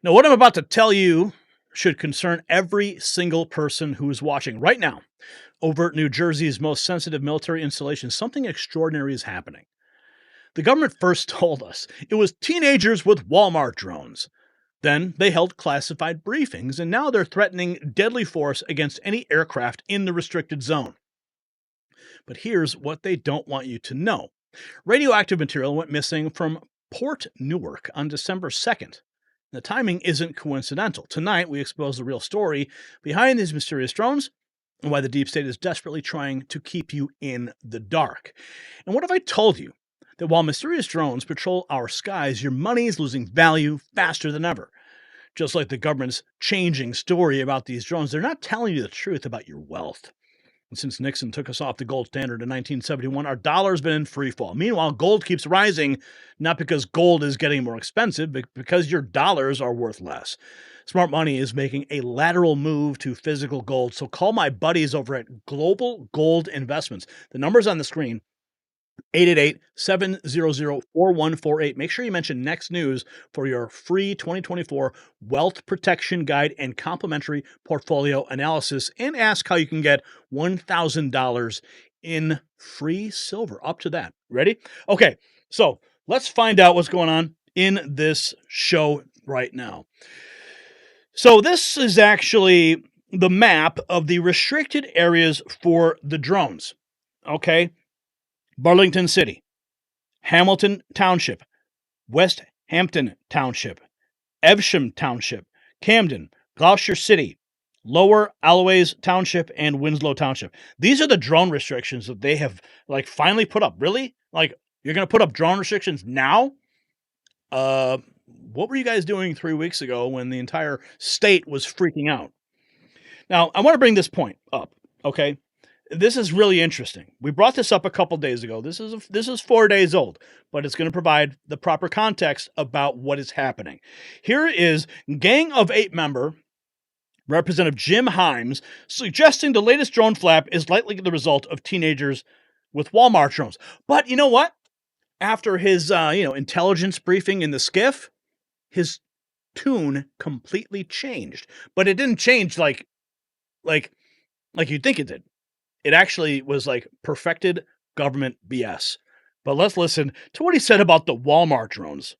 Now, what I'm about to tell you should concern every single person who is watching right now. Over New Jersey's most sensitive military installation, something extraordinary is happening. The government first told us it was teenagers with Walmart drones. Then they held classified briefings, and now they're threatening deadly force against any aircraft in the restricted zone. But here's what they don't want you to know. Radioactive material went missing from Port Newark on December 2nd. The timing isn't coincidental. Tonight, we expose the real story behind these mysterious drones and why the deep state is desperately trying to keep you in the dark. And what if I told you that while mysterious drones patrol our skies, your money is losing value faster than ever? Just like the government's changing story about these drones, they're not telling you the truth about your wealth. And since Nixon took us off the gold standard in 1971, our dollar's been in free fall. Meanwhile, gold keeps rising, not because gold is getting more expensive, but because your dollars are worth less. Smart money is making a lateral move to physical gold. So call my buddies over at Global Gold Investments. The number's on the screen. 888-700-4148. Make sure you mention Next News for your free 2024 Wealth Protection Guide and complimentary portfolio analysis, and ask how you can get $1,000 in free silver. Up to that. Ready? Okay, so let's find out what's going on in this show right now. So this is actually the map of the restricted areas for the drones. Okay? Burlington City, Hamilton Township, West Hampton Township, Evesham Township, Camden, Gloucester City, Lower Alloways Township, and Winslow Township. These are the drone restrictions that they have finally put up. Really? You're going to put up drone restrictions now? What were you guys doing 3 weeks ago when the entire state was freaking out? Now, I want to bring this point up, okay? This is really interesting. We brought this up a couple days ago. This is 4 days old, but it's going to provide the proper context about what is happening. Here is Gang of 8 member Representative Jim Himes suggesting the latest drone flap is likely the result of teenagers with Walmart drones. But you know what? After his intelligence briefing in the skiff, his tune completely changed. But it didn't change like you'd think it did. It actually was perfected government BS. But let's listen to what he said about the Walmart drones.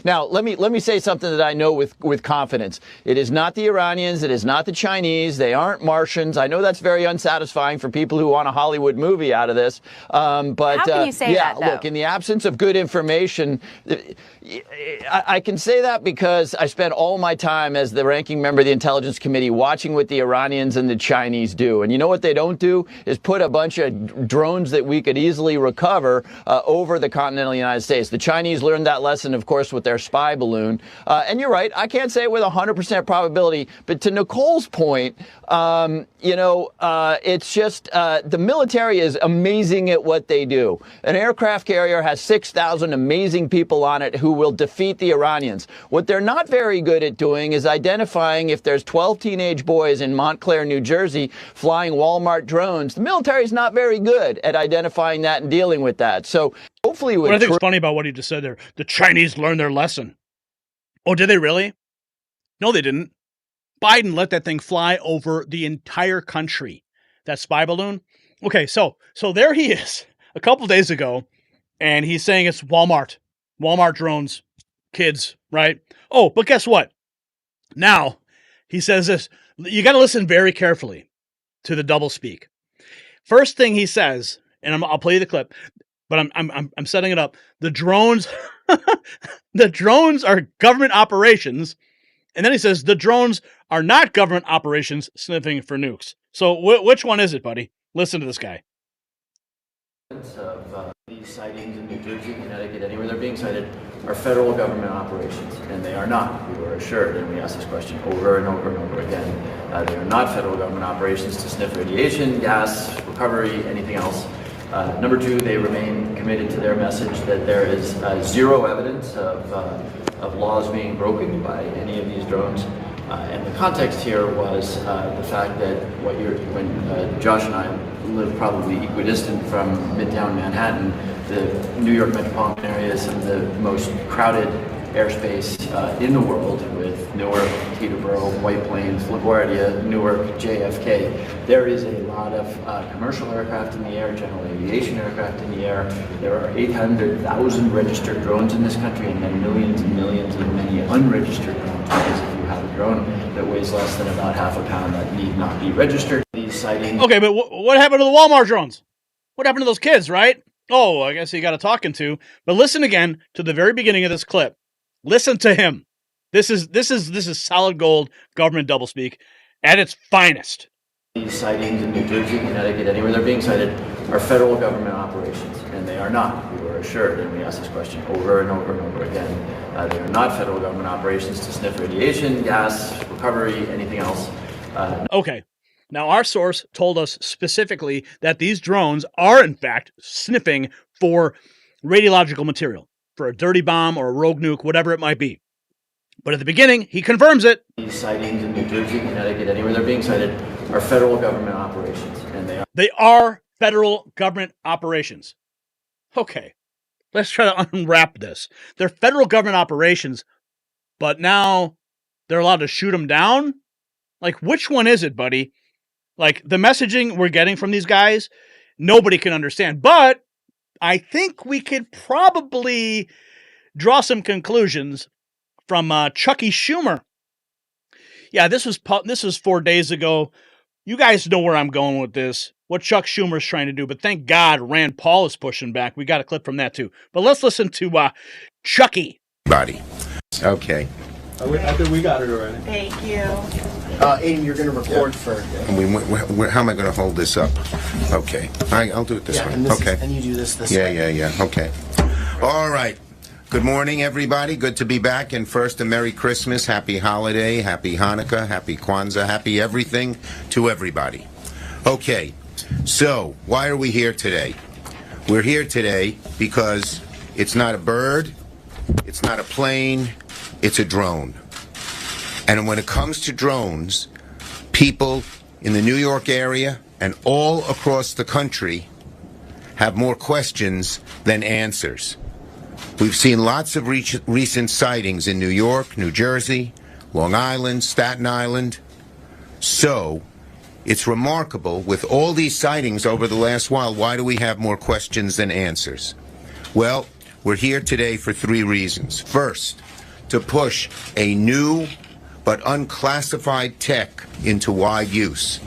Now, let me say something that I know with confidence. It is not the Iranians. It is not the Chinese. They aren't Martians. I know that's very unsatisfying for people who want a Hollywood movie out of this. But how can you say that, though? Look, in the absence of good information, I can say that because I spent all my time as the ranking member of the Intelligence Committee watching what the Iranians and the Chinese do. And you know what they don't do is put a bunch of drones that we could easily recover over the continental United States. The Chinese learned that lesson, of course, with their spy balloon. And you're right, I can't say it with 100% probability, but to Nicole's point, it's just the military is amazing at what they do. An aircraft carrier has 6,000 amazing people on it who will defeat the Iranians. What they're not very good at doing is identifying if there's 12 teenage boys in Montclair, New Jersey, flying Walmart drones. The military is not very good at identifying that and dealing with that. So hopefully, what I think is funny about what he just said there, the Chinese learned their lesson. Oh, did they really? No, they didn't. Biden let that thing fly over the entire country. That spy balloon. Okay, so there he is a couple days ago, and he's saying it's Walmart drones, kids, right? Oh, but guess what? Now he says this. You got to listen very carefully to the doublespeak. First thing he says, and I'll play you the clip. But I'm setting it up. The drones, the drones are government operations, and then he says the drones are not government operations sniffing for nukes. So which one is it, buddy? Listen to this guy. Of these sightings in New Jersey, Connecticut, anywhere they're being cited, are federal government operations, and they are not. We were assured, and we asked this question over and over and over again. They are not federal government operations to sniff radiation, gas, recovery, anything else. Number two, they remain committed to their message that there is zero evidence of laws being broken by any of these drones. And the context here was the fact that when Josh and I live probably equidistant from Midtown Manhattan, the New York metropolitan area is some of the most crowded airspace in the world with Newark, Teterboro, White Plains, LaGuardia, Newark, JFK. There is a lot of commercial aircraft in the air, general aviation aircraft in the air. There are 800,000 registered drones in this country, and then millions and millions of many unregistered drones, because if you have a drone that weighs less than about half a pound, that need not be registered. These sightings... Okay, but what happened to the Walmart drones? What happened to those kids, right? Oh, I guess he got a talking to. But listen again to the very beginning of this clip. Listen to him. This is solid gold government doublespeak at its finest. These sightings in New Jersey, Connecticut, anywhere they're being cited, are federal government operations, and they are not. We were assured, and we asked this question over and over and over again. They are not federal government operations to sniff radiation, gas, recovery, anything else. Okay. Now, our source told us specifically that these drones are, in fact, sniffing for radiological material, for a dirty bomb or a rogue nuke, whatever it might be. But at the beginning, he confirms it. These sightings in New Jersey, Connecticut, anywhere they're being cited, are federal government operations, and they are federal government operations. Okay, let's try to unwrap this. They're federal government operations, but now they're allowed to shoot them down? Like, which one is it, buddy? Like, the messaging we're getting from these guys, nobody can understand. But I think we could probably draw some conclusions from Chucky Schumer. Yeah, this was 4 days ago. You guys know where I'm going with this, what Chuck Schumer's trying to do. But thank God Rand Paul is pushing back. We got a clip from that, too. But let's listen to Chucky. Buddy. Okay. I think we got it already. Thank you. Aiden, you're going to record for... How am I going to hold this up? Okay. I'll do it this way. And Okay. And you do this way. Yeah. Okay. All right. Good morning, everybody. Good to be back. And first, a Merry Christmas, Happy Holiday, Happy Hanukkah, Happy Kwanzaa, Happy everything to everybody. Okay. So, why are we here today? We're here today because it's not a bird, it's not a plane, it's a drone. And when it comes to drones, people in the New York area and all across the country have more questions than answers. We've seen lots of recent sightings in New York, New Jersey, Long Island, Staten Island. So, it's remarkable, with all these sightings over the last while, why do we have more questions than answers? Well, we're here today for 3 reasons. First, to push a new but unclassified tech into wide use,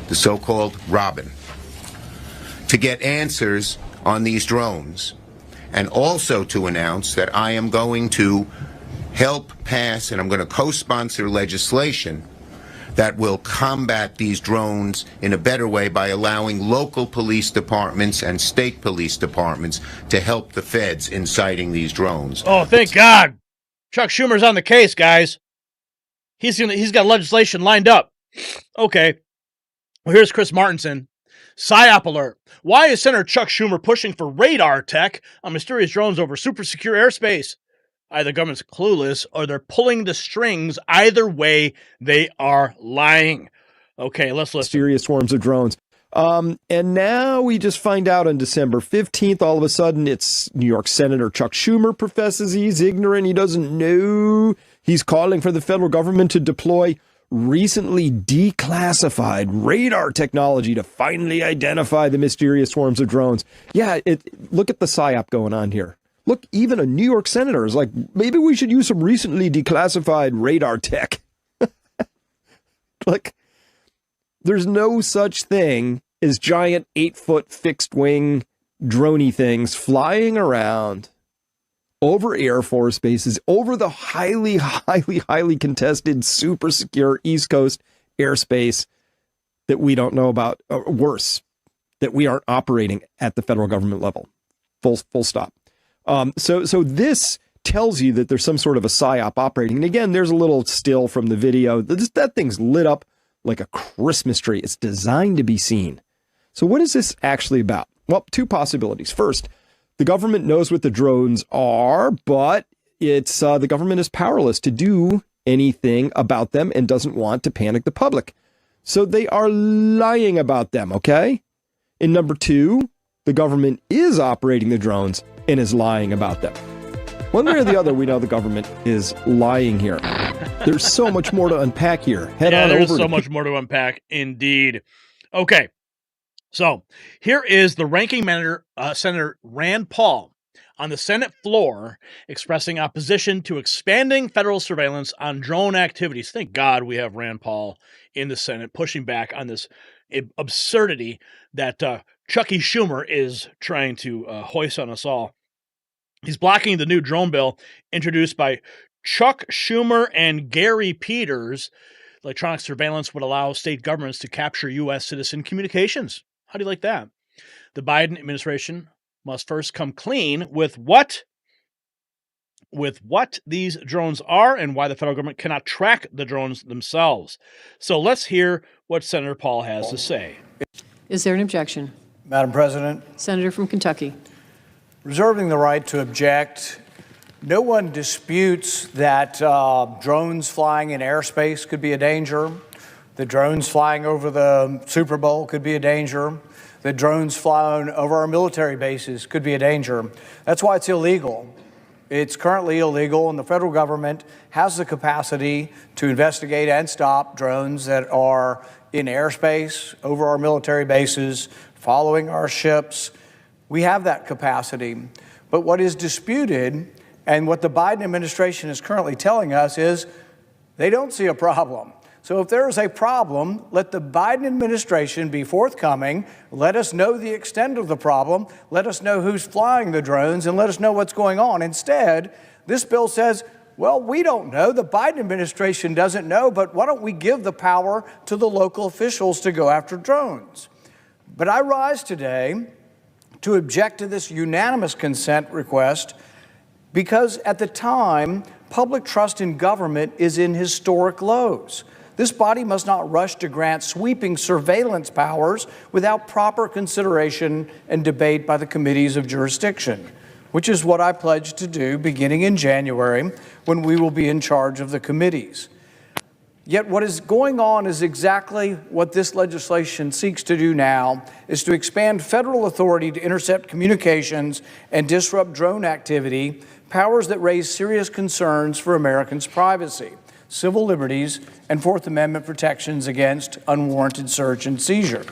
the so-called Robin, to get answers on these drones, and also to announce that I am going to help pass, and I'm going to co-sponsor legislation that will combat these drones in a better way by allowing local police departments and state police departments to help the feds in citing these drones. Oh, thank God. Chuck Schumer's on the case, guys. He's got legislation lined up. Okay. Well, here's Chris Martinson. PSYOP alert. Why is Senator Chuck Schumer pushing for radar tech on mysterious drones over super secure airspace? Either the government's clueless or they're pulling the strings. Either way, they are lying. Okay, let's listen. Mysterious swarms of drones. And now we just find out on December 15th, all of a sudden, it's New York Senator Chuck Schumer professes he's ignorant. He doesn't know. He's calling for the federal government to deploy recently declassified radar technology to finally identify the mysterious swarms of drones. Yeah, look at the PSYOP going on here. Look, even a New York senator is like, maybe we should use some recently declassified radar tech. Look, there's no such thing as giant 8-foot fixed-wing droney things flying around over Air Force bases, over the highly, highly, highly contested, super secure East Coast airspace that we don't know about, or worse, that we aren't operating at the federal government level. Full stop. So this tells you that there's some sort of a PSYOP operating. And again, there's a little still from the video. That thing's lit up like a Christmas tree. It's designed to be seen. So what is this actually about? Well, 2 possibilities. First, the government knows what the drones are, but it's the government is powerless to do anything about them and doesn't want to panic the public. So they are lying about them, okay? And number 2, the government is operating the drones and is lying about them. One way or the other, we know the government is lying here. There's so much more to unpack here. Head on there's over so to much more to unpack, indeed. Okay, so here is the ranking member, Senator Rand Paul, on the Senate floor expressing opposition to expanding federal surveillance on drone activities. Thank God we have Rand Paul in the Senate pushing back on this absurdity that Chucky Schumer is trying to hoist on us all. He's blocking the new drone bill introduced by Chuck Schumer and Gary Peters. Electronic surveillance would allow state governments to capture U.S. citizen communications. How do you like that? The Biden administration must first come clean with what these drones are and why the federal government cannot track the drones themselves. So let's hear what Senator Paul has to say. Is there an objection? Madam President. Senator from Kentucky. Reserving the right to object. No one disputes that drones flying in airspace could be a danger. The drones flying over the Super Bowl could be a danger. The drones flying over our military bases could be a danger. That's why it's illegal. It's currently illegal, and the federal government has the capacity to investigate and stop drones that are in airspace, over our military bases, following our ships. We have that capacity. But what is disputed, and what the Biden administration is currently telling us, is they don't see a problem. So if there is a problem, let the Biden administration be forthcoming. Let us know the extent of the problem. Let us know who's flying the drones, and let us know what's going on. Instead, this bill says, well, we don't know. The Biden administration doesn't know, but why don't we give the power to the local officials to go after drones? But I rise today to object to this unanimous consent request because at the time, public trust in government is in historic lows. This body must not rush to grant sweeping surveillance powers without proper consideration and debate by the committees of jurisdiction, which is what I pledged to do beginning in January when we will be in charge of the committees. Yet what is going on is exactly what this legislation seeks to do now, is to expand federal authority to intercept communications and disrupt drone activity, powers that raise serious concerns for Americans' privacy, civil liberties, and Fourth Amendment protections against unwarranted search and seizure.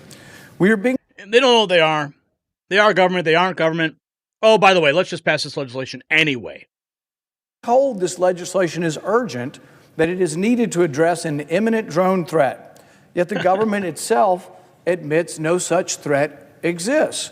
They don't know what they are. They are government. They aren't government. Oh, by the way, let's just pass this legislation anyway. Told this legislation is urgent, that it is needed to address an imminent drone threat. Yet the government itself admits no such threat exists.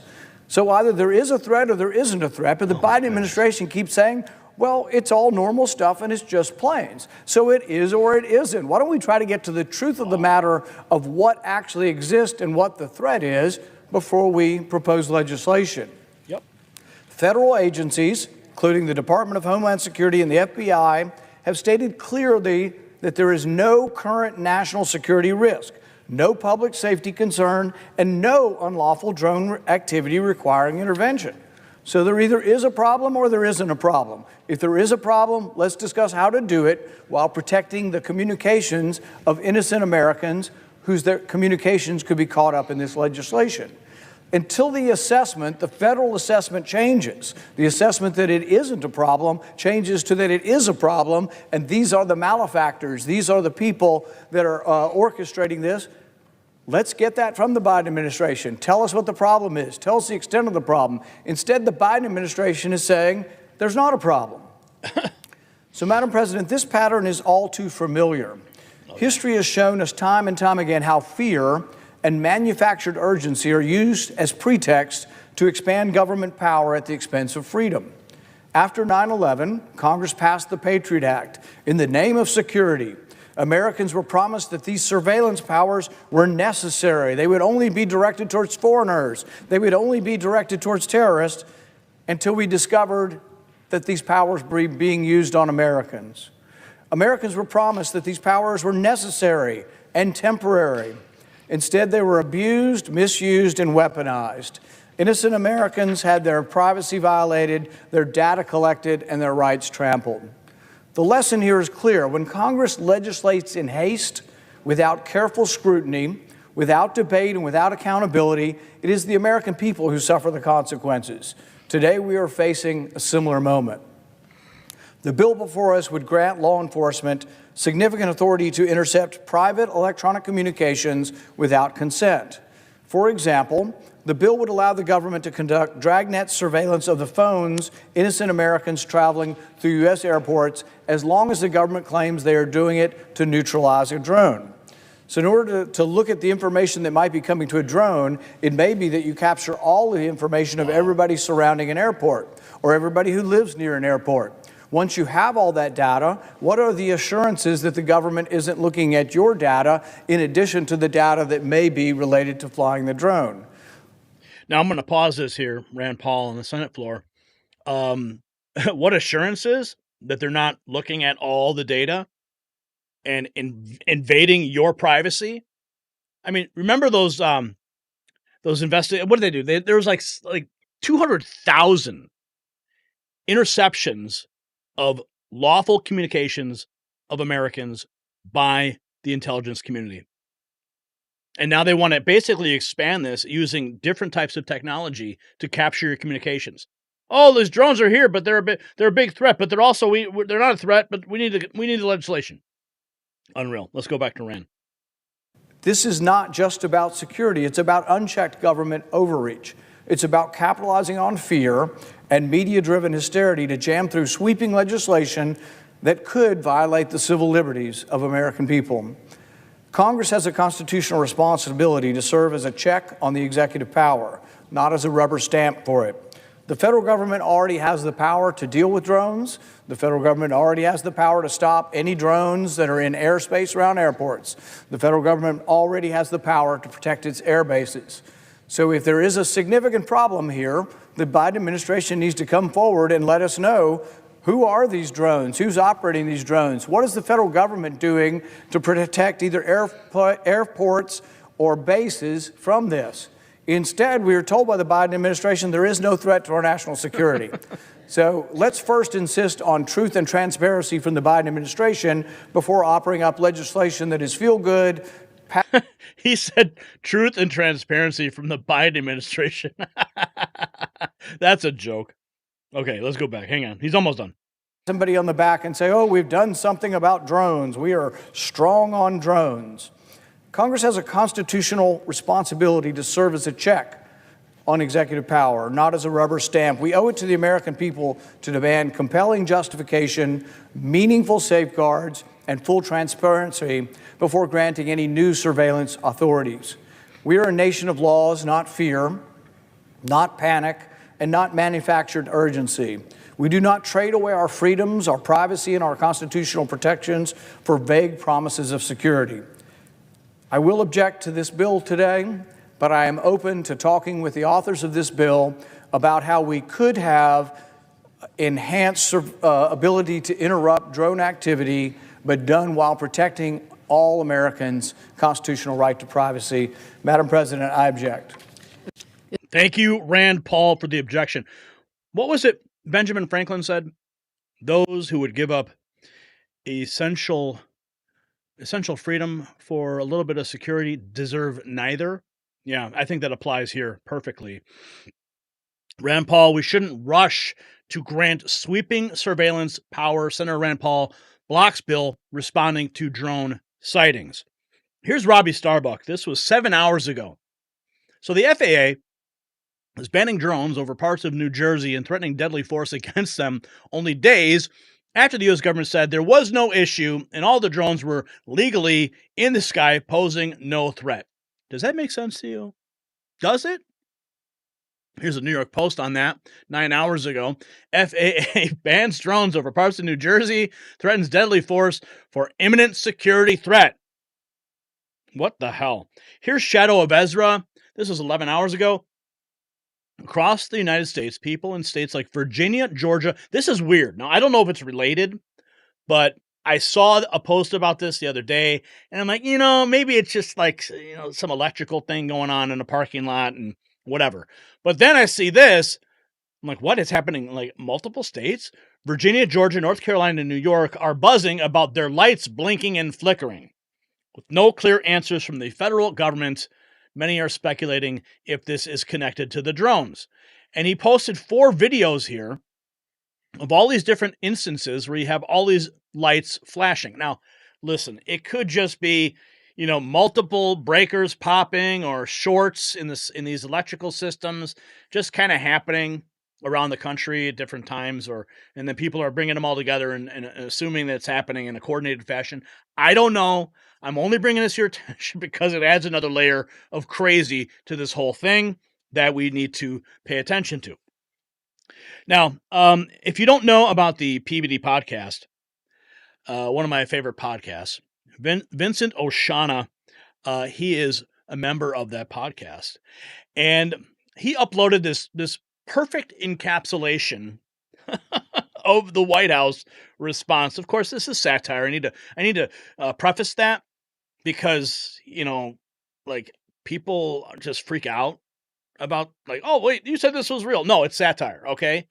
So either there is a threat or there isn't a threat, but the Biden administration keeps saying, well, it's all normal stuff and it's just planes. So it is or it isn't. Why don't we try to get to the truth of the matter of what actually exists and what the threat is before we propose legislation? Yep. Federal agencies, including the Department of Homeland Security and the FBI, have stated clearly that there is no current national security risk, no public safety concern, and no unlawful drone activity requiring intervention. So there either is a problem or there isn't a problem. If there is a problem, let's discuss how to do it while protecting the communications of innocent Americans whose communications could be caught up in this legislation. Until the assessment, the federal assessment changes. The assessment that it isn't a problem changes to that it is a problem, and these are the malefactors. These are the people that are orchestrating this. Let's get that from the Biden administration. Tell us what the problem is. Tell us the extent of the problem. Instead, the Biden administration is saying there's not a problem. So, Madam President, this pattern is all too familiar. History has shown us time and time again how fear and manufactured urgency are used as pretext to expand government power at the expense of freedom. After 9/11, Congress passed the Patriot Act. In the name of security, Americans were promised that these surveillance powers were necessary. They would only be directed towards foreigners. They would only be directed towards terrorists until we discovered that these powers were being used on Americans. Americans were promised that these powers were necessary and temporary. Instead, they were abused, misused, and weaponized. Innocent Americans had their privacy violated, their data collected, and their rights trampled. The lesson here is clear. When Congress legislates in haste, without careful scrutiny, without debate, and without accountability, it is the American people who suffer the consequences. Today, we are facing a similar moment. The bill before us would grant law enforcement significant authority to intercept private electronic communications without consent. For example, the bill would allow the government to conduct dragnet surveillance of the phones innocent Americans traveling through U.S. airports as long as the government claims they are doing it to neutralize a drone. So in order to look at the information that might be coming to a drone, it may be that you capture all the information of everybody surrounding an airport or everybody who lives near an airport. Once you have all that data, what are the assurances that the government isn't looking at your data in addition to the data that may be related to flying the drone? Now, I'm going to pause this here, Rand Paul on the Senate floor. What assurances that they're not looking at all the data and invading your privacy? I mean, remember those investigators? What did they do? There was like 200,000 interceptions of lawful communications of Americans by the intelligence community. And now they want to basically expand this using different types of technology to capture your communications. Oh, those drones are here, but they're a big threat. But they're also they're not a threat. But we need the legislation. Unreal. Let's go back to Rand. This is not just about security. It's about unchecked government overreach. It's about capitalizing on fear and media-driven hysteria to jam through sweeping legislation that could violate the civil liberties of American people. Congress has a constitutional responsibility to serve as a check on the executive power, not as a rubber stamp for it. The federal government already has the power to deal with drones. The federal government already has the power to stop any drones that are in airspace around airports. The federal government already has the power to protect its air bases. So if there is a significant problem here, the Biden administration needs to come forward and let us know, who are these drones? Who's operating these drones? What is the federal government doing to protect either airports or bases from this? Instead, we are told by the Biden administration there is no threat to our national security. So let's first insist on truth and transparency from the Biden administration before offering up legislation that is feel-good. He said truth and transparency from the Biden administration. That's a joke. Okay, let's go back. Hang on. He's almost done. Somebody on the back and say, oh, we've done something about drones. We are strong on drones. Congress has a constitutional responsibility to serve as a check on executive power, not as a rubber stamp. We owe it to the American people to demand compelling justification, meaningful safeguards, and full transparency before granting any new surveillance authorities. We are a nation of laws, not fear, not panic, and not manufactured urgency. We do not trade away our freedoms, our privacy, and our constitutional protections for vague promises of security. I will object to this bill today, but I am open to talking with the authors of this bill about how we could have enhanced ability to interrupt drone activity, but done while protecting all Americans' constitutional right to privacy. Madam President, I object. Thank you, Rand Paul, for the objection. What was it Benjamin Franklin said? Those who would give up essential freedom for a little bit of security deserve neither. Yeah, I think that applies here perfectly. Rand Paul, we shouldn't rush to grant sweeping surveillance power. Senator Rand Paul blocks bill responding to drone sightings. Here's Robbie Starbuck. This was 7 hours ago. So the FAA is banning drones over parts of New Jersey and threatening deadly force against them only days after the U.S. government said there was no issue and all the drones were legally in the sky posing no threat. Does that make sense to you? Does it? Here's a New York Post on that 9 hours ago. FAA bans drones over parts of New Jersey, threatens deadly force for imminent security threat. What the hell? Here's Shadow of Ezra. This was 11 hours ago. Across the United States, people in states like Virginia, Georgia. This is weird. Now, I don't know if it's related, but I saw a post about this the other day, and I'm like, maybe it's just like, some electrical thing going on in a parking lot and whatever. But then I see this. I'm like, what is happening? Like multiple states, Virginia, Georgia, North Carolina, and New York are buzzing about their lights blinking and flickering with no clear answers from the federal government. Many are speculating if this is connected to the drones. And he posted 4 videos here of all these different instances where you have all these lights flashing. Now, listen, it could just be, multiple breakers popping or shorts in these electrical systems just kind of happening around the country at different times, and then people are bringing them all together and assuming that it's happening in a coordinated fashion. I don't know. I'm only bringing this to your attention because it adds another layer of crazy to this whole thing that we need to pay attention to. Now, if you don't know about the PBD podcast, one of my favorite podcasts, Vincent Oshana, he is a member of that podcast, and he uploaded this perfect encapsulation of the White House response. Of course, this is satire. I need to preface that because like people just freak out about like, oh wait, you said this was real. No, it's satire. Okay,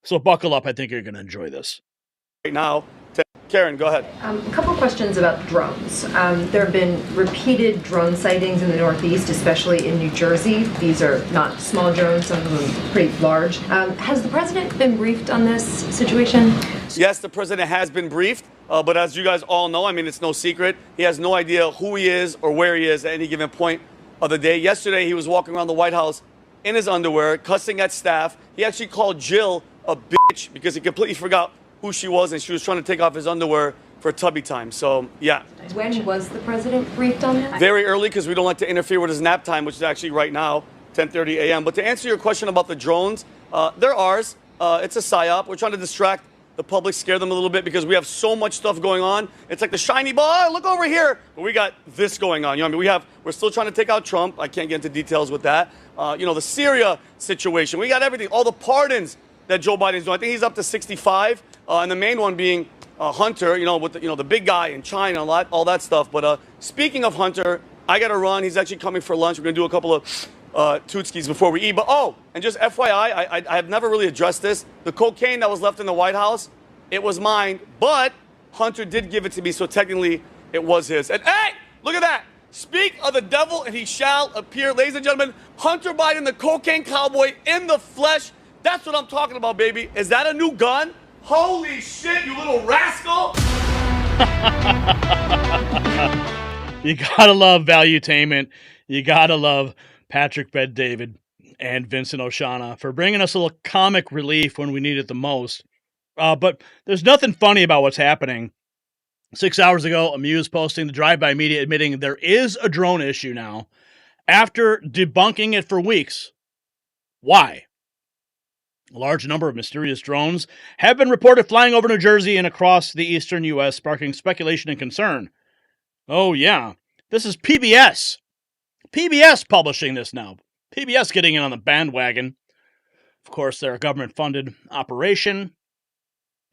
so buckle up. I think you're going to enjoy this. Right now, Karen, go ahead. A couple questions about drones. There have been repeated drone sightings in the Northeast, especially in New Jersey. These are not small drones, some of them pretty large. Has the president been briefed on this situation? Yes, the president has been briefed, but as you guys all know, it's no secret, he has no idea who he is or where he is at any given point of the day. Yesterday, he was walking around the White House in his underwear, cussing at staff. He actually called Jill a bitch because he completely forgot who she was, and she was trying to take off his underwear for tubby time. So, yeah. When was the president briefed on that? Very early, because we don't like to interfere with his nap time, which is actually right now, 10:30 a.m. But to answer your question about the drones, they're ours. It's a psyop. We're trying to distract the public, scare them a little bit, because we have so much stuff going on. It's like the shiny ball. Oh, look over here. But we got this going on. We're still trying to take out Trump. I can't get into details with that. The Syria situation. We got everything. All the pardons that Joe Biden's doing. I think he's up to 65, and the main one being Hunter, with the big guy in China, all that stuff. But speaking of Hunter, I got to run. He's actually coming for lunch. We're going to do a couple of tootskis before we eat. But and just FYI, I have never really addressed this. The cocaine that was left in the White House, it was mine, but Hunter did give it to me, so technically it was his. And hey, look at that. Speak of the devil, and he shall appear. Ladies and gentlemen, Hunter Biden, the cocaine cowboy in the flesh. That's what I'm talking about, baby. Is that a new gun? Holy shit, you little rascal! You gotta love Valuetainment. You gotta love Patrick Bet-David and Vincent Oshana for bringing us a little comic relief when we need it the most. But there's nothing funny about what's happening. 6 hours ago, Amuse posting the drive-by media admitting there is a drone issue now after debunking it for weeks. Why? A large number of mysterious drones have been reported flying over New Jersey and across the eastern U.S., sparking speculation and concern. Oh, yeah. This is PBS. PBS publishing this now. PBS getting in on the bandwagon. Of course, they're a government-funded operation,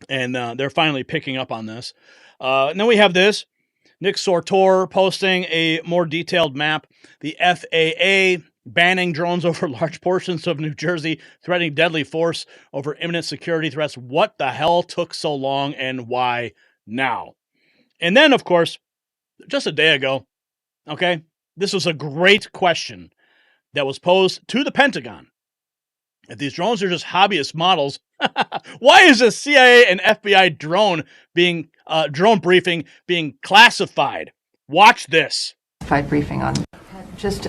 and they're finally picking up on this. And then we have this. Nick Sortor posting a more detailed map. The FAA banning drones over large portions of New Jersey, threatening deadly force over imminent security threats. What the hell took so long and why now? And then, of course, just a day ago, okay, this was a great question that was posed to the Pentagon. If these drones are just hobbyist models, why is a CIA and FBI drone briefing being classified? Watch this. Classified briefing on. Just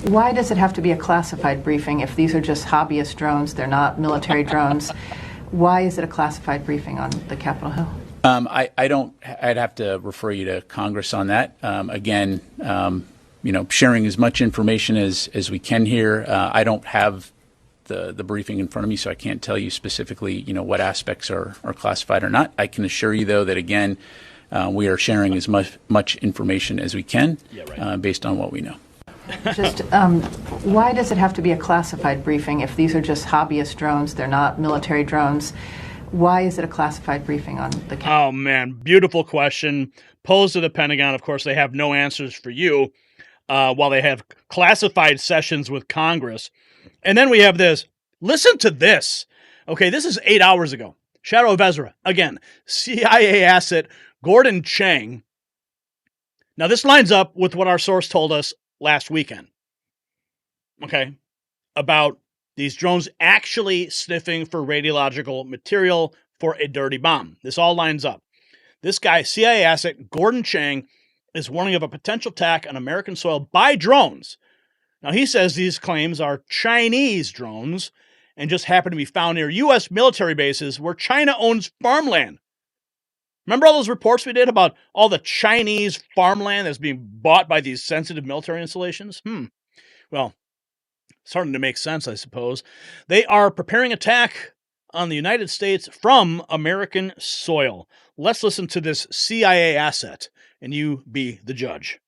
why does it have to be a classified briefing if these are just hobbyist drones? They're not military drones. Why is it a classified briefing on the Capitol Hill? I'd have to refer you to Congress on that. Again, sharing as much information as we can here. I don't have the briefing in front of me, so I can't tell you specifically, what aspects are classified or not. I can assure you, though, that again, we are sharing as much information as we can based on what we know. Just why does it have to be a classified briefing if these are just hobbyist drones? They're not military drones. Why is it a classified briefing on the Capitol? Oh, man. Beautiful question. Posed to the Pentagon. Of course, they have no answers for you while they have classified sessions with Congress. And then we have this. Listen to this. Okay, this is 8 hours ago. Shadow of Ezra. Again, CIA asset Gordon Chang. Now, this lines up with what our source told us last weekend. Okay, about These drones actually sniffing for radiological material for a dirty bomb. This all lines up. This guy, CIA asset Gordon Chang, is warning of a potential attack on American soil by drones. Now, he says these claims are Chinese drones and just happen to be found near U.S. military bases where China owns farmland. Remember all those reports we did about all the Chinese farmland that's being bought by these sensitive military installations? Well, starting to make sense, I suppose. They are preparing attack on the United States from American soil. Let's listen to this CIA asset, and you be the judge.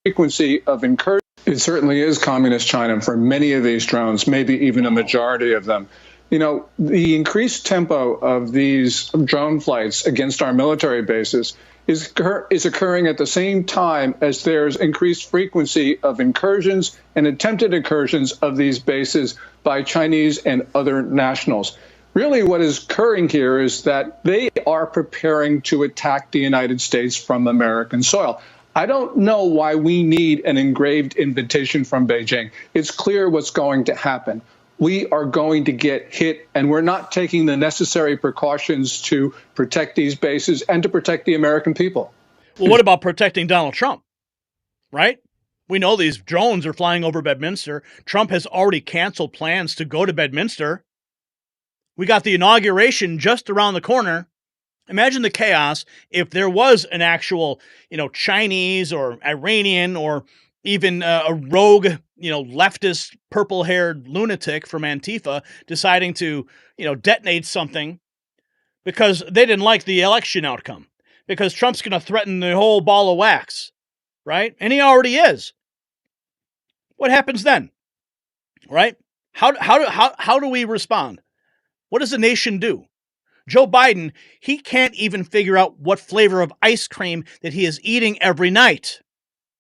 Frequency of incursion. It certainly is communist China for many of these drones, maybe even a majority of them. You know, the increased tempo of these drone flights against our military bases is occurring at the same time as there's increased frequency of incursions and attempted incursions of these bases by Chinese and other nationals. Really, what is occurring here is that they are preparing to attack the United States from American soil. I don't know why we need an engraved invitation from Beijing. It's clear what's going to happen. We are going to get hit, and we're not taking the necessary precautions to protect these bases and to protect the American people. Well, what about protecting Donald Trump, right? We know these drones are flying over Bedminster. Trump has already canceled plans to go to Bedminster. We got the inauguration just around the corner. Imagine the chaos if there was an actual, Chinese or Iranian or even a rogue, leftist purple-haired lunatic from Antifa deciding to, detonate something because they didn't like the election outcome, because Trump's going to threaten the whole ball of wax, right? And he already is. What happens then, right? How do we respond? What does the nation do? Joe Biden, he can't even figure out what flavor of ice cream that he is eating every night.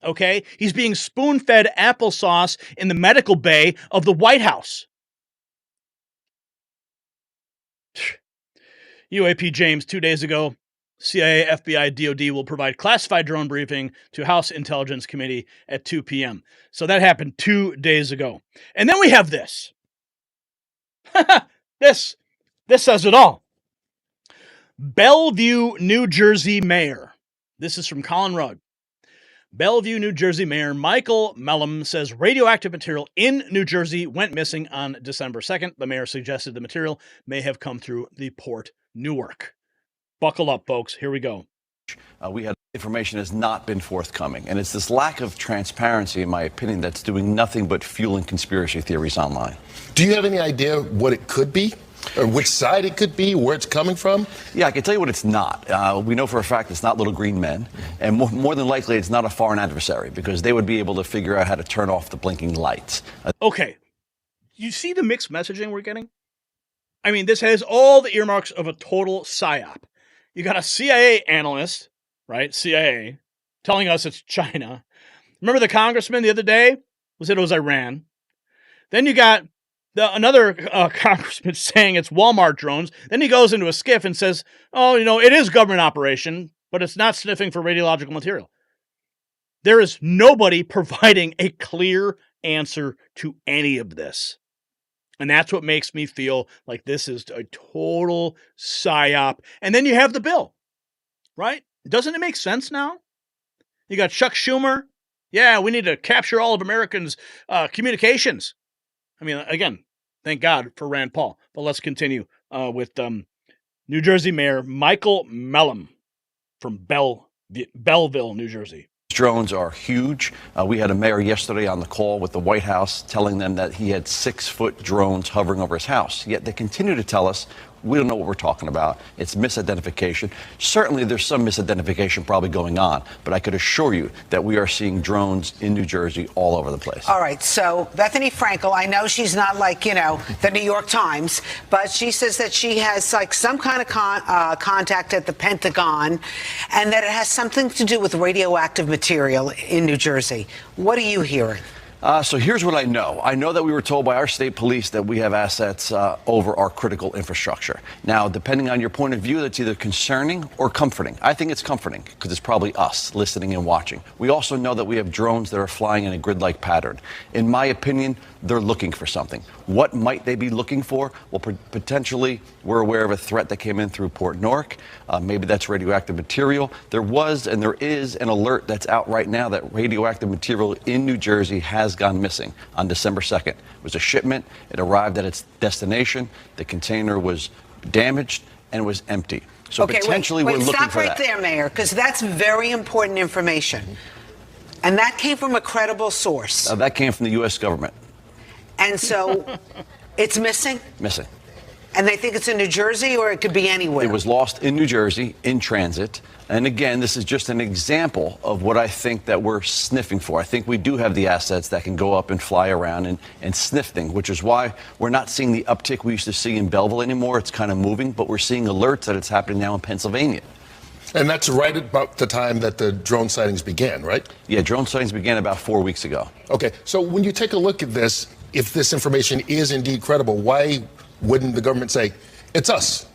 Okay? He's being spoon-fed applesauce in the medical bay of the White House. UAP James, 2 days ago, CIA, FBI, DOD will provide classified drone briefing to House Intelligence Committee at 2 p.m. So that happened 2 days ago. And then we have this. This says it all. Bellevue, New Jersey mayor. This is from Colin Rugg. Bellevue, New Jersey mayor Michael Mellum says radioactive material in New Jersey went missing on December 2nd. The mayor suggested the material may have come through the Port Newark. Buckle up, folks. Here we go. We had information has not been forthcoming, and it's this lack of transparency, in my opinion, that's doing nothing but fueling conspiracy theories online. Do you have any idea what it could be? Or which side it could be, where it's coming from? Yeah, I can tell you what it's not. We know for a fact it's not little green men. And more than likely, it's not a foreign adversary, because they would be able to figure out how to turn off the blinking lights. Okay. You see the mixed messaging we're getting? I mean, this has all the earmarks of a total psyop. You got a CIA analyst, right? CIA, telling us it's China. Remember the congressman the other day who said it was Iran? Then you got another congressman saying it's Walmart drones. Then he goes into a skiff and says, it is government operation, but it's not sniffing for radiological material. There is nobody providing a clear answer to any of this. And that's what makes me feel like this is a total psyop. And then you have the bill, right? Doesn't it make sense now? You got Chuck Schumer. Yeah, we need to capture all of Americans' communications. I mean, again, thank God for Rand Paul. But let's continue with New Jersey Mayor Michael Mellum from Belleville, New Jersey. Drones are huge. We had a mayor yesterday on the call with the White House telling them that he had 6-foot drones hovering over his house. Yet they continue to tell us we don't know what we're talking about. It's misidentification. Certainly there's some misidentification probably going on, but I could assure you that we are seeing drones in New Jersey all over the place. All right, so Bethany Frankel, I know she's not like, the New York Times, but she says that she has like some kind of contact at the Pentagon and that it has something to do with radioactive material in New Jersey. What are you hearing? So here's what I know. I know that we were told by our state police that we have assets over our critical infrastructure. Now, depending on your point of view, that's either concerning or comforting. I think it's comforting because it's probably us listening and watching. We also know that we have drones that are flying in a grid-like pattern. In my opinion, they're looking for something. What might they be looking for? Well, potentially, we're aware of a threat that came in through Port Newark. Maybe that's radioactive material. There was and there is an alert that's out right now that radioactive material in New Jersey has gone missing on December 2nd. It was a shipment. It arrived at its destination. The container was damaged and it was empty. So potentially we're looking for that. Stop right there, Mayor, because that's very important information. And that came from a credible source. That came from the U.S. government. And so it's missing? Missing. And they think it's in New Jersey, or it could be anywhere? It was lost in New Jersey, in transit. And again, this is just an example of what I think that we're sniffing for. I think we do have the assets that can go up and fly around and sniff things, which is why we're not seeing the uptick we used to see in Belleville anymore. It's kind of moving, but we're seeing alerts that it's happening now in Pennsylvania. And that's right about the time that the drone sightings began, right? Yeah, drone sightings began about 4 weeks ago. Okay, so when you take a look at this, if this information is indeed credible, why wouldn't the government say, it's us?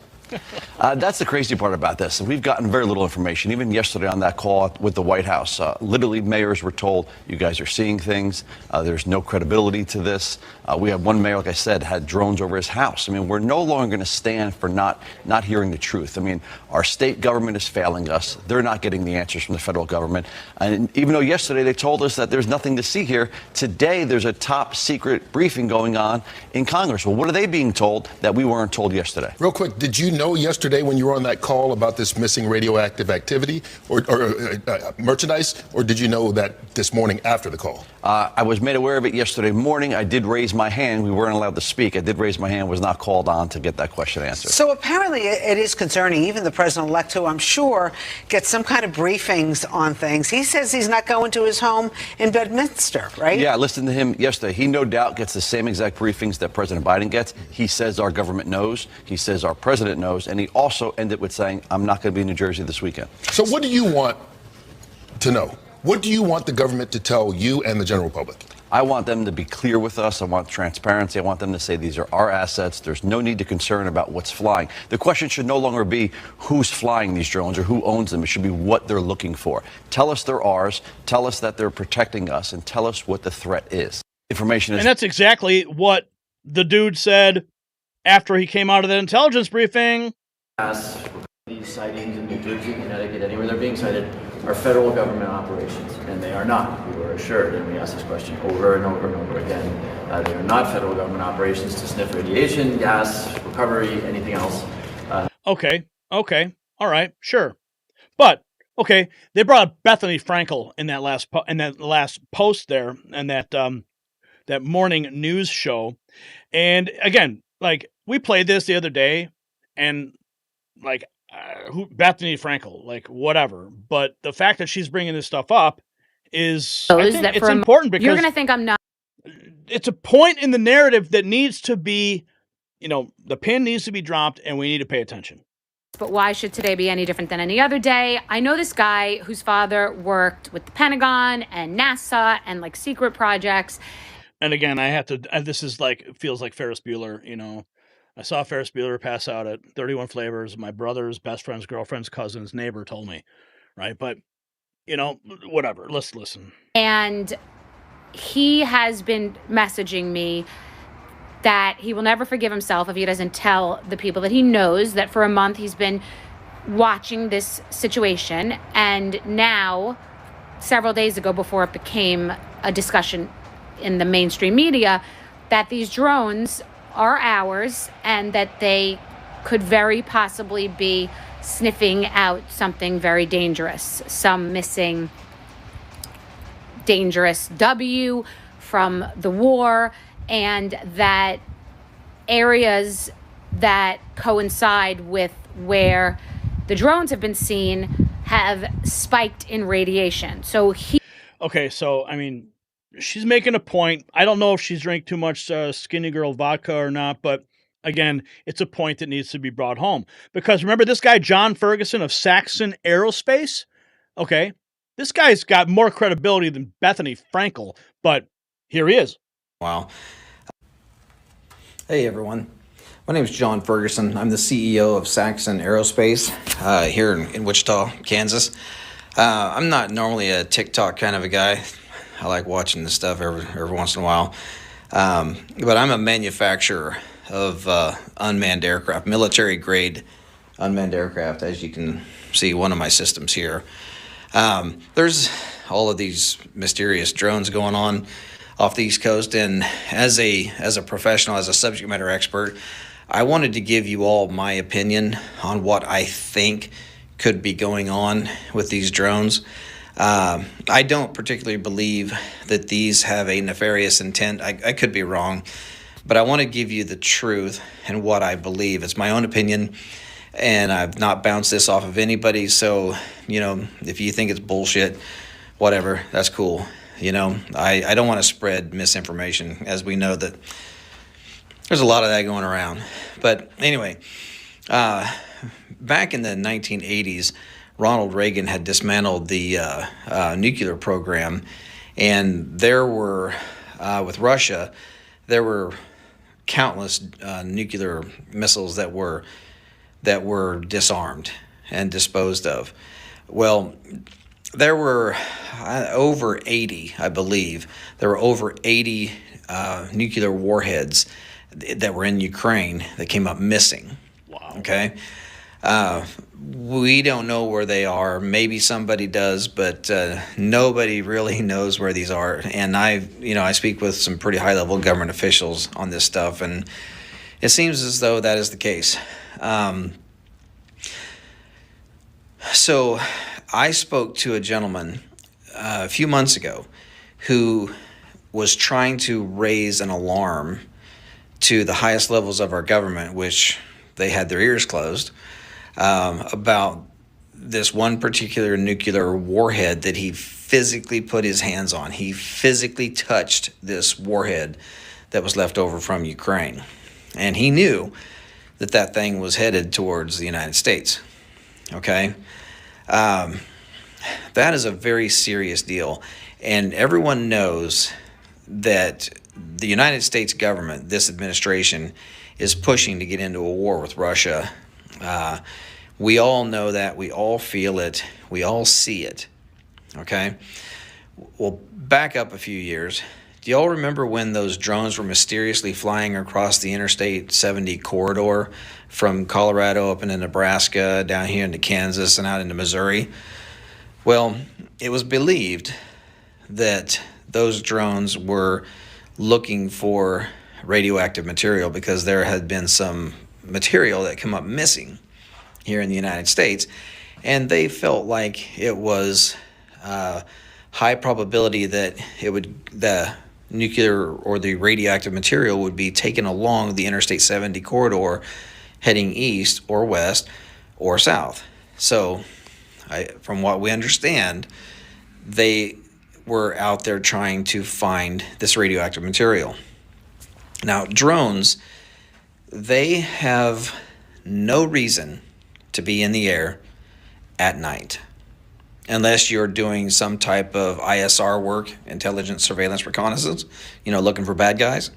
That's the crazy part about this. We've gotten very little information. Even yesterday on that call with the White House, literally mayors were told, you guys are seeing things. There's no credibility to this. We have one mayor, like I said, had drones over his house. I mean, we're no longer going to stand for not hearing the truth. I mean, our state government is failing us. They're not getting the answers from the federal government. And even though yesterday they told us that there's nothing to see here, today there's a top secret briefing going on in Congress. Well, what are they being told that we weren't told yesterday? Real quick, did you know yesterday when you were on that call about this missing radioactive activity or merchandise, or did you know that this morning after the call? I was made aware of it yesterday morning. I did raise my hand. We weren't allowed to speak. I did raise my hand, was not called on to get that question answered. So apparently it is concerning. Even the president-elect, who I'm sure gets some kind of briefings on things, he says he's not going to his home in Bedminster, right? Yeah, I listened to him yesterday. He no doubt gets the same exact briefings that President Biden gets. He says our government knows. He says our president knows. And he also ended with saying, I'm not going to be in New Jersey this weekend. So what do you want to know? What do you want the government to tell you and the general public? I want them to be clear with us. I want transparency. I want them to say these are our assets. There's no need to concern about what's flying. The question should no longer be who's flying these drones or who owns them. It should be what they're looking for. Tell us they're ours. Tell us that they're protecting us, and tell us what the threat is. Information is. And that's exactly what the dude said after he came out of the intelligence briefing. These sightings in New Jersey, Connecticut, anywhere they're being cited, are federal government operations, and they are not. We were assured, and we asked this question over and over and over again. They are not federal government operations to sniff radiation, gas, recovery, anything else. Okay, all right, sure, but okay, they brought up Bethany Frankel in that last post there, and that morning news show, and again, like we played this the other day, and like. Bethany Frankel, like whatever. But the fact that she's bringing this stuff up is it's important because you're going to think I'm not. It's a point in the narrative that needs to be, the pin needs to be dropped and we need to pay attention. But why should today be any different than any other day? I know this guy whose father worked with the Pentagon and NASA and like secret projects. And again, this is like, it feels like Ferris Bueller, I saw Ferris Bueller pass out at 31 Flavors. My brother's best friend's girlfriend's cousin's neighbor told me, right? But, whatever. Let's listen. And he has been messaging me that he will never forgive himself if he doesn't tell the people that he knows that for a month he's been watching this situation. And now, several days ago, before it became a discussion in the mainstream media, that these drones are ours and that they could very possibly be sniffing out something very dangerous, some missing dangerous W from the war, and that areas that coincide with where the drones have been seen have spiked in radiation. So she's making a point. I don't know if she's drank too much Skinny Girl vodka or not, but again, it's a point that needs to be brought home. Because remember this guy, John Ferguson of Saxon Aerospace? Okay, this guy's got more credibility than Bethany Frankel, but Here he is. Wow. Hey, everyone. My name is John Ferguson. I'm the CEO of Saxon Aerospace here in Wichita, Kansas. I'm not normally a TikTok kind of a guy. I like watching this stuff every once in a while. But I'm a manufacturer of unmanned aircraft, military-grade unmanned aircraft, as you can see one of my systems here. There's all of these mysterious drones going on off the East Coast, and as a professional, as a subject matter expert, I wanted to give you all my opinion on what I think could be going on with these drones. I don't particularly believe that these have a nefarious intent. I could be wrong, but I want to give you the truth and what I believe. It's my own opinion, and I've not bounced this off of anybody. So, if you think it's bullshit, whatever, that's cool. I don't want to spread misinformation, as we know that there's a lot of that going around. But anyway, back in the 1980s, Ronald Reagan had dismantled the nuclear program, and there were, with Russia, there were countless nuclear missiles that were disarmed and disposed of. Well, there were over 80, I believe. There were over 80 nuclear warheads that were in Ukraine that came up missing. Wow. Okay. We don't know where they are. Maybe somebody does, but nobody really knows where these are. And I speak with some pretty high-level government officials on this stuff, and it seems as though that is the case. So I spoke to a gentleman a few months ago who was trying to raise an alarm to the highest levels of our government, which they had their ears closed, about this one particular nuclear warhead that he physically put his hands on. He physically touched this warhead that was left over from Ukraine. And he knew that that thing was headed towards the United States. Okay? That is a very serious deal. And everyone knows that the United States government, this administration, is pushing to get into a war with Russia. We all know that. We all feel it. We all see it. Okay? Well, back up a few years. Do y'all remember when those drones were mysteriously flying across the Interstate 70 corridor from Colorado up into Nebraska, down here into Kansas, and out into Missouri? Well, it was believed that those drones were looking for radioactive material because there had been some material that came up missing here in the United States, and they felt like it was high probability that the nuclear or the radioactive material would be taken along the Interstate 70 corridor heading east or west or south. So from what we understand, they were out there trying to find this radioactive material. Now, drones, they have no reason to be in the air at night unless you're doing some type of ISR work, intelligence, surveillance, reconnaissance, looking for bad guys,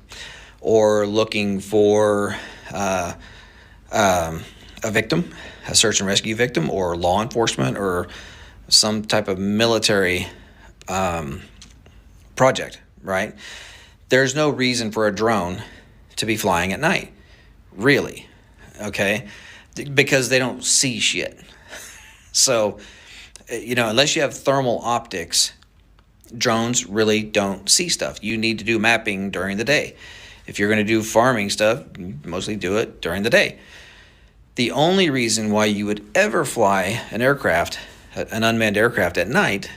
or looking for a victim, a search and rescue victim, or law enforcement, or some type of military project, right? There's no reason for a drone to be flying at night, really, okay? Because they don't see shit. So, unless you have thermal optics, drones really don't see stuff. You need to do mapping during the day. If you're going to do farming stuff, you mostly do it during the day. The only reason why you would ever fly an aircraft, an unmanned aircraft at night,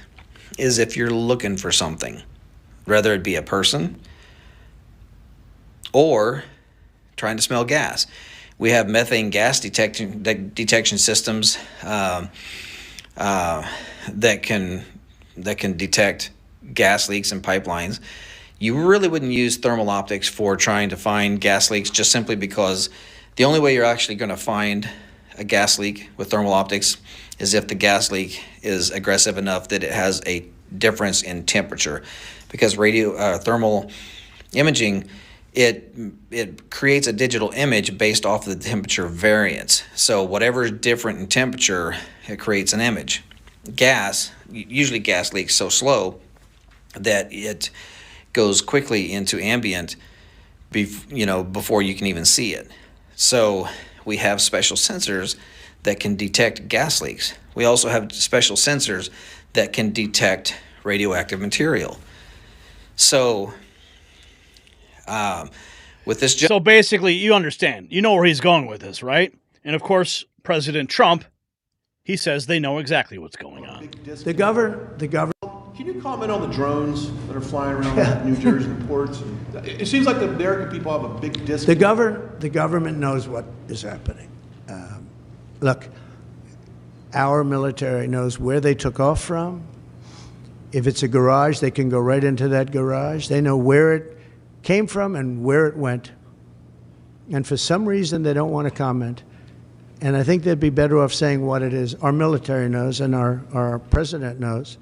is if you're looking for something, whether it be a person or trying to smell gas. We have methane gas detection systems that can detect gas leaks in pipelines. You really wouldn't use thermal optics for trying to find gas leaks, just simply because the only way you're actually going to find a gas leak with thermal optics is if the gas leak is aggressive enough that it has a difference in temperature, because radio thermal imaging, it creates a digital image based off of the temperature variance. So whatever is different in temperature, it creates an image. Usually gas leaks so slow that it goes quickly into ambient before you can even see it. So we have special sensors that can detect gas leaks. We also have special sensors that can detect radioactive material. So with this, so basically, you understand, you know where he's going with this, right? And of course, President Trump, he says they know exactly what's going on. The governor. Can you comment on the drones that are flying around New Jersey and ports? It seems like the American people have a big disconnect. The government knows what is happening. Look, our military knows where they took off from. If it's a garage, they can go right into that garage. They know where it came from and where it went. And for some reason, they don't want to comment. And I think they'd be better off saying what it is. Our military knows and our president knows.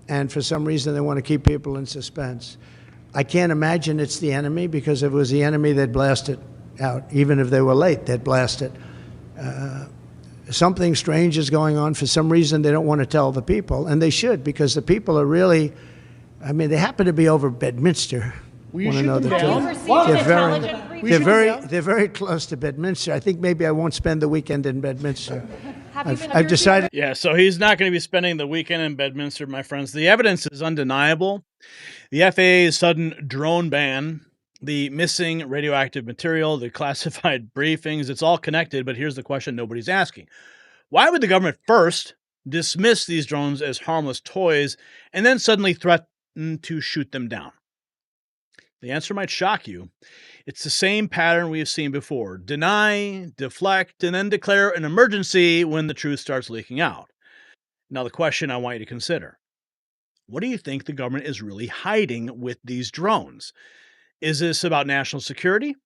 And for some reason, they want to keep people in suspense. I can't imagine it's the enemy, because if it was the enemy, they'd blast it out. Even if they were late, they'd blast it. Something strange is going on. For some reason, they don't want to tell the people, and they should, because the people are really, I mean, they happen to be over Bedminster. Will you Want to shoot know them the down? truth? They're very close to Bedminster. I think maybe I won't spend the weekend in Bedminster. I've decided. Yeah, so he's not going to be spending the weekend in Bedminster, my friends. The evidence is undeniable. The FAA's sudden drone ban, the missing radioactive material, the classified briefings, it's all connected, but here's the question nobody's asking. Why would the government first dismiss these drones as harmless toys and then suddenly threaten to shoot them down? The answer might shock you. It's the same pattern we have seen before. Deny, deflect, and then declare an emergency when the truth starts leaking out. Now, the question I want you to consider. What do you think the government is really hiding with these drones? Is this about national security?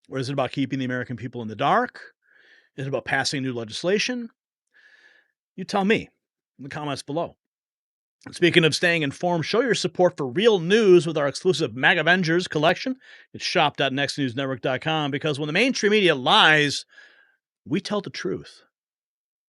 Or is it about keeping the American people in the dark? Is it about passing new legislation? You tell me in the comments below. Speaking of staying informed, show your support for real news with our exclusive Mag Avengers collection. It's shop.nextnewsnetwork.com, because when the mainstream media lies, we tell the truth.